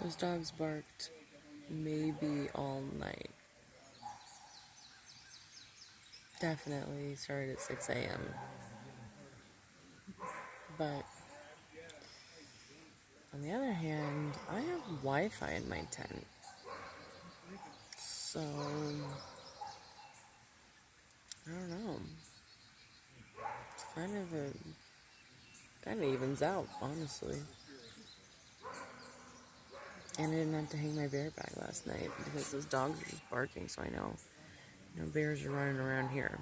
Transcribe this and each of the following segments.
Those dogs barked maybe all night. Definitely started at 6 a.m. But on the other hand, I have Wi-Fi in my tent. So, I don't know. It's kind of evens out, honestly. And I didn't have to hang my bear bag last night because those dogs are just barking, so I know no bears are running around here.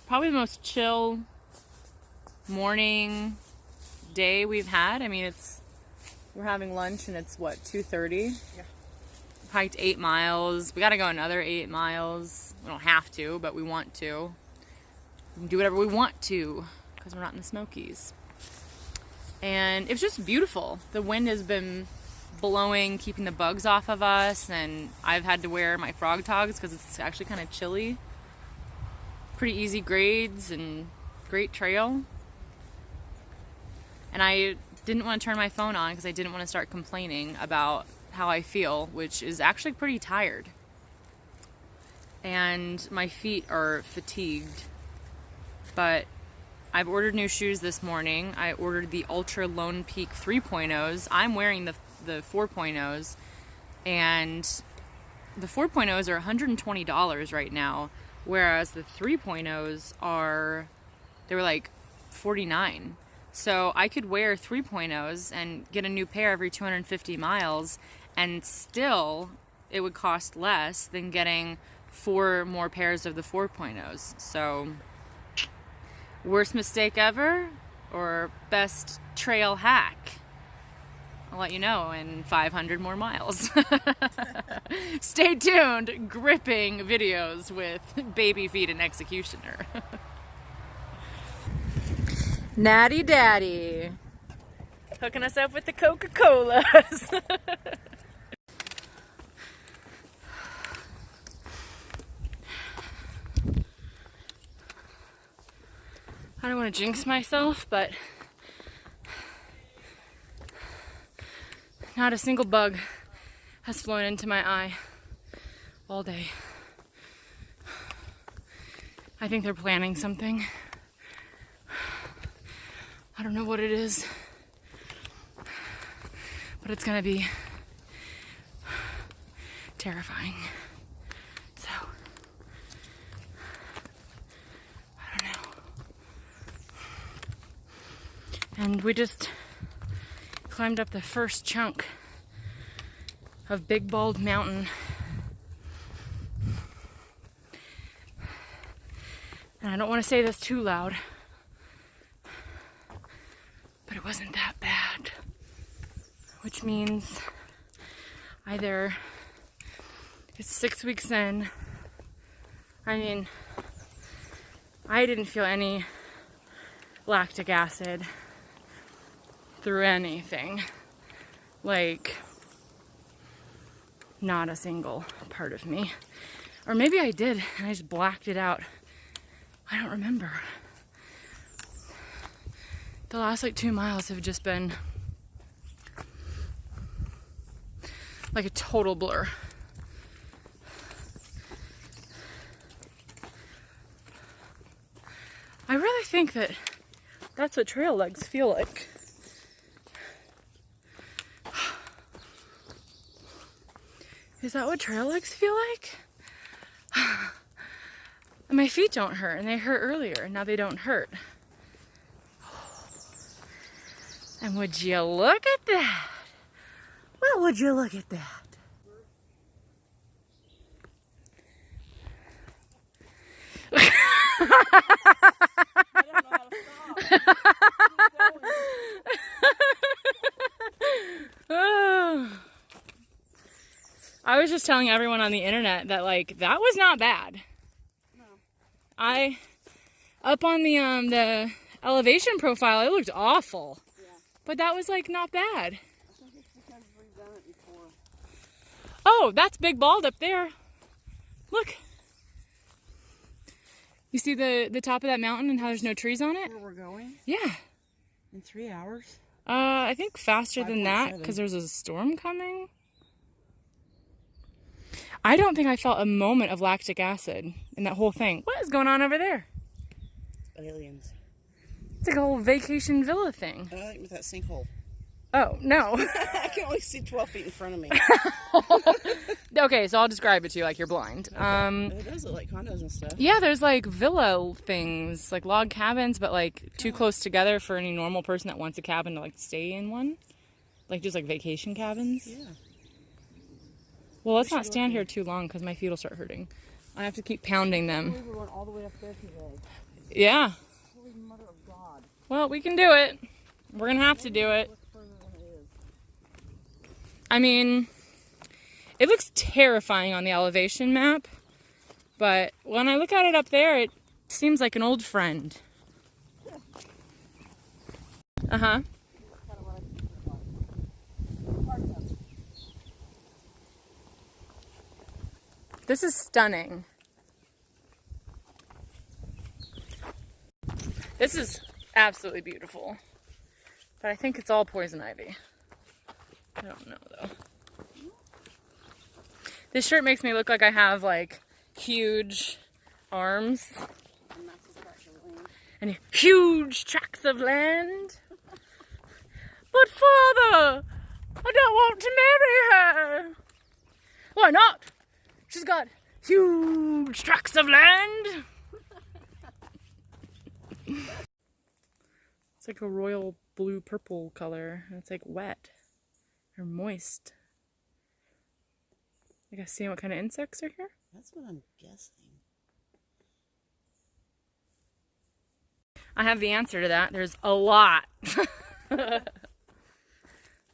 Probably the most chill morning day we've had. I mean, we're having lunch and it's what, 2:30? Yeah. Hiked 8 miles. We got to go another 8 miles. We don't have to, but we want to. We can do whatever we want to because we're not in the Smokies. And it's just beautiful. The wind has been blowing, keeping the bugs off of us, and I've had to wear my frog togs because it's actually kind of chilly. Pretty easy grades and great trail. And I didn't want to turn my phone on because I didn't want to start complaining about how I feel, which is actually pretty tired. And my feet are fatigued. But I've ordered new shoes this morning. I ordered the Ultra Lone Peak 3.0s. I'm wearing the 4.0s. And the 4.0s are $120 right now. Whereas the 3.0s they were like $49. So I could wear 3.0s and get a new pair every 250 miles, and still it would cost less than getting 4 more pairs of the 4.0s. So, worst mistake ever or best trail hack? I'll let you know in 500 more miles. Stay tuned. Gripping videos with Baby Feet and Executioner. Natty Daddy. Hooking us up with the Coca-Colas. I don't want to jinx myself, but Not a single bug has flown into my eye all day. I think they're planning something. I don't know what it is, but it's gonna be terrifying. So, I don't know. And we just climbed up the first chunk of Big Bald Mountain. And I don't want to say this too loud, but it wasn't that bad. Which means either it's 6 weeks in. I mean, I didn't feel any lactic acid through anything. Like, not a single part of me. Or maybe I did and I just blacked it out. I don't remember. The last like 2 miles have just been like a total blur. I really think that that's what trail legs feel like. Is that what trail legs feel like? My feet don't hurt, and they hurt earlier, and now they don't hurt. And would you look at that? Well, would you look at that? I don't know how to stop. I was just telling everyone on the internet that, like, that was not bad. No. Up on the elevation profile, it looked awful. Yeah. But that was, like, not bad. I think it's because we've done it before. Oh, that's Big Bald up there. Look. You see the top of that mountain and how there's no trees on it? Where we're going? Yeah. In 3 hours? I think faster than that, 5.7. because there's a storm coming. I don't think I felt a moment of lactic acid in that whole thing. What is going on over there? Aliens. It's like a whole vacation villa thing. I like with that sinkhole. Oh, no. I can only see 12 feet in front of me. Okay, so I'll describe it to you like you're blind. Okay. It does look like condos and stuff. Yeah, there's like villa things, like log cabins, but like too close together for any normal person that wants a cabin to like stay in one. Like just like vacation cabins. Yeah. Well, let's not stand here too long because my feet will start hurting. I have to keep pounding them. We were going all the way up there today. Yeah. Holy mother of God. Well, we can do it. We're going to have to do it. I mean, it looks terrifying on the elevation map, but when I look at it up there, it seems like an old friend. Uh-huh. This is stunning. This is absolutely beautiful, but I think it's all poison ivy. I don't know though. This shirt makes me look like I have like huge arms and huge tracts of land. But father, I don't want to marry her. Why not? She's got huge tracts of land. It's like a royal blue purple color. And it's like wet. Or moist. I guess seeing what kind of insects are here? That's what I'm guessing. I have the answer to that. There's a lot.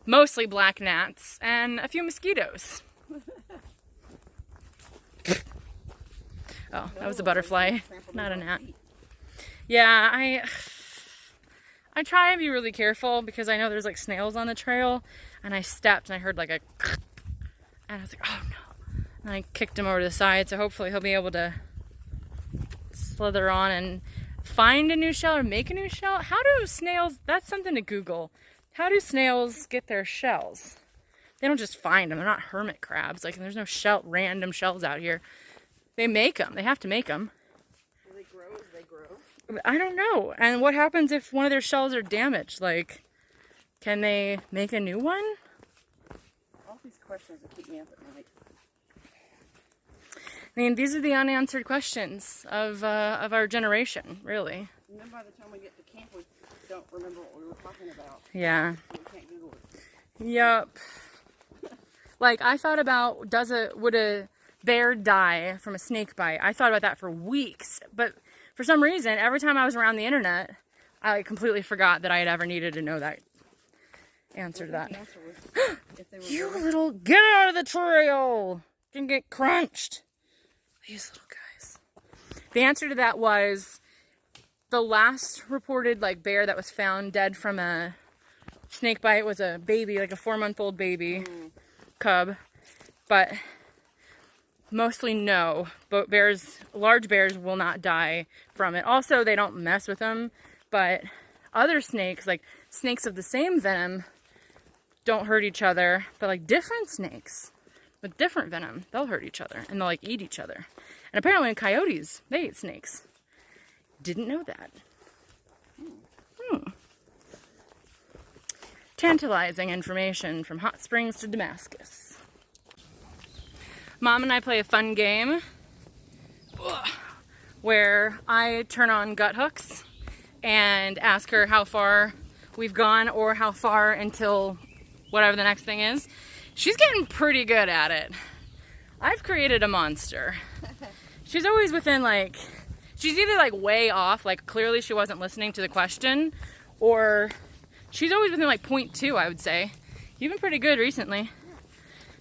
Mostly black gnats and a few mosquitoes. Oh, that was a butterfly, not a gnat. Yeah, I try and be really careful because I know there's like snails on the trail, and I stepped and I heard like a and I was like, oh no. And I kicked him over to the side, so hopefully he'll be able to slither on and find a new shell or make a new shell. How do snails, that's something to Google. How do snails get their shells? They don't just find them. They're not hermit crabs. Like, there's no random shells out here. They make them. They have to make them. Do they grow as they grow? I don't know. And what happens if one of their shells are damaged? Like, can they make a new one? All these questions that keep me up at night. I mean, these are the unanswered questions of our generation, really. And then by the time we get to camp, we don't remember what we were talking about. Yeah. So we can't Google it. Yup. Like, I thought about, would a bear die from a snake bite? I thought about that for weeks. But for some reason, every time I was around the internet, I completely forgot that I had ever needed to know that answer to that. The answer was if they were You really- little, get out of the trail! You can get crunched. These little guys. The answer to that was the last reported like bear that was found dead from a snake bite was a baby, like a 4-month-old baby cub. But mostly no. But large bears will not die from it. Also, they don't mess with them. But other snakes, like snakes of the same venom, don't hurt each other. But like different snakes with different venom, they'll hurt each other and they'll like eat each other. And apparently coyotes, they eat snakes. Didn't know that. Tantalizing information from Hot Springs to Damascus. Mom and I play a fun game where I turn on gut hooks and ask her how far we've gone or how far until whatever the next thing is. She's getting pretty good at it. I've created a monster. She's always within like, she's either like way off, like clearly she wasn't listening to the question, or she's always within like 0.2, I would say. You've been pretty good recently.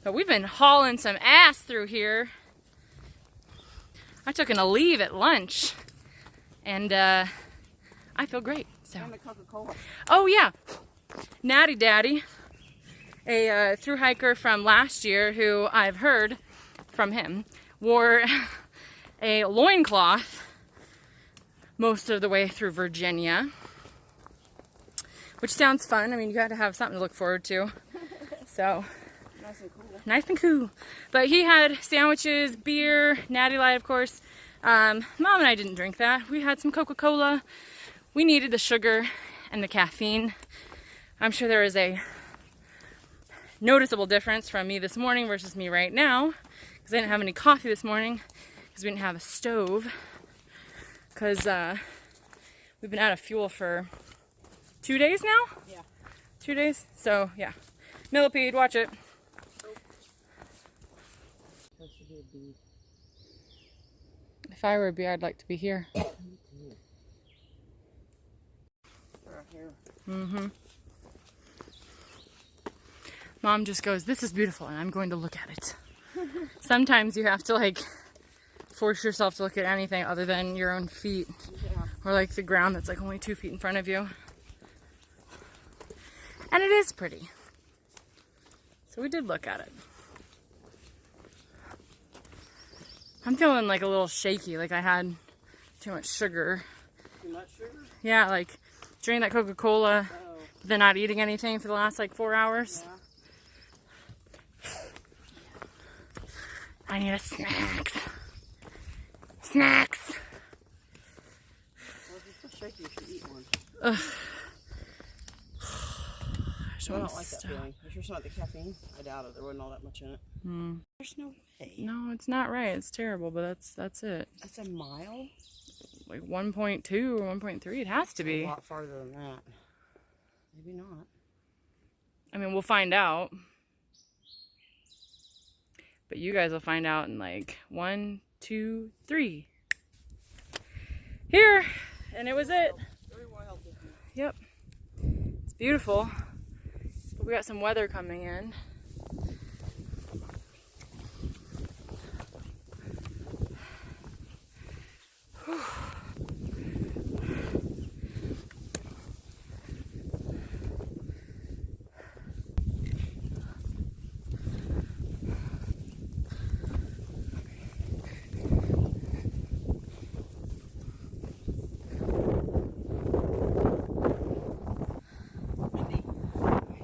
But we've been hauling some ass through here. I took a leave at lunch, and I feel great. So. And the Coca-Cola. Oh yeah, Natty Daddy, a thru hiker from last year who I've heard from him, wore a loincloth most of the way through Virginia, which sounds fun. I mean, you got to have something to look forward to. So, Nice and cool. nice and cool. But he had sandwiches, beer, Natty Light, of course. Mom and I didn't drink that. We had some Coca-Cola. We needed the sugar and the caffeine. I'm sure there is a noticeable difference from me this morning versus me right now, because I didn't have any coffee this morning because we didn't have a stove, because we've been out of fuel for 2 days now? Yeah. 2 days? So, yeah. Millipede, watch it. If I were a bee, I'd like to be here. Right here. Mm-hmm. Mom just goes, this is beautiful, and I'm going to look at it. Sometimes you have to, like, force yourself to look at anything other than your own feet. Yeah. Or, like, the ground that's, like, only 2 feet in front of you. And it is pretty. So we did look at it. I'm feeling, like, a little shaky, like I had too much sugar. Too much sugar? Yeah, like, drinking that Coca-Cola, Oh. then not eating anything for the last, like, 4 hours. Yeah. I need a snack. Snacks. Well, if you feel shaky, you should eat one. Ugh. I don't like that feeling. You sure it's not the caffeine? I doubt it. There wasn't all that much in it. There's no way. No, it's not right. It's terrible, but that's it. That's a mile? Like 1.2 or 1.3. It has to A be. lot farther than that. Maybe not. I mean, we'll find out. But you guys will find out in like 1, 2, 3. Here! And it was it. Very wild. Yep. It's beautiful. But we got some weather coming in.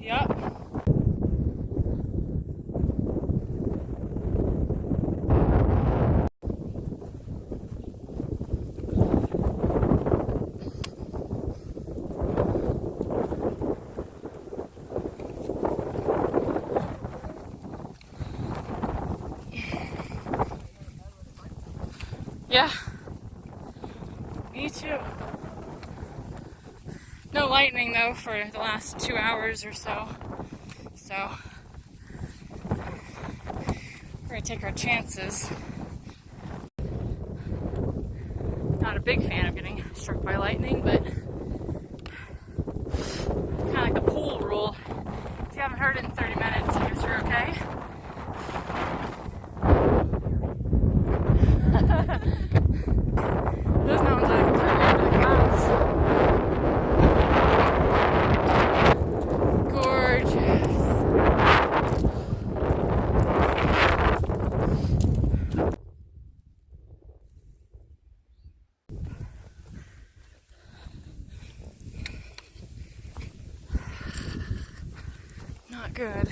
Yep. Me too. No lightning though for the last 2 hours or so. So we're gonna take our chances. Not a big fan of getting struck by lightning, but it's kind of like the pool rule. If you haven't heard it in 30 minutes, I guess you're okay. Those mountains are completely under the clouds. Gorgeous. Not good.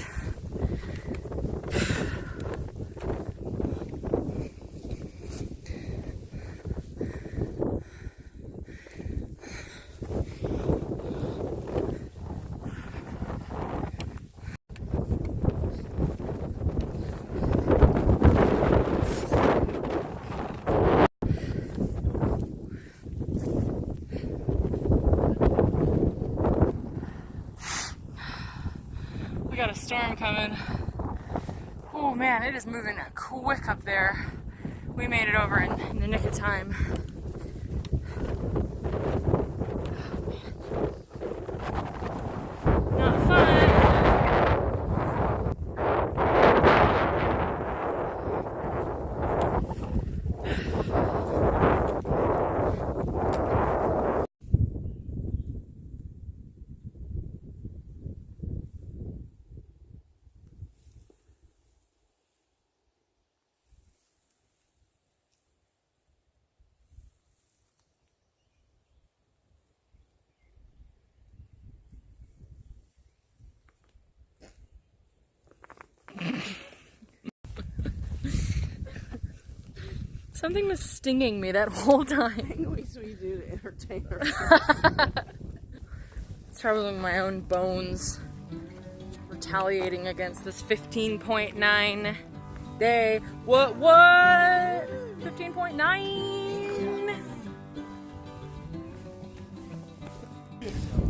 We got a storm coming. Oh man, it is moving quick up there. We made it over in the nick of time. Not fun. Something was stinging me that whole time. Anyways, we do to entertain her. It's probably my own bones retaliating against this 15.9 day. What? 15.9?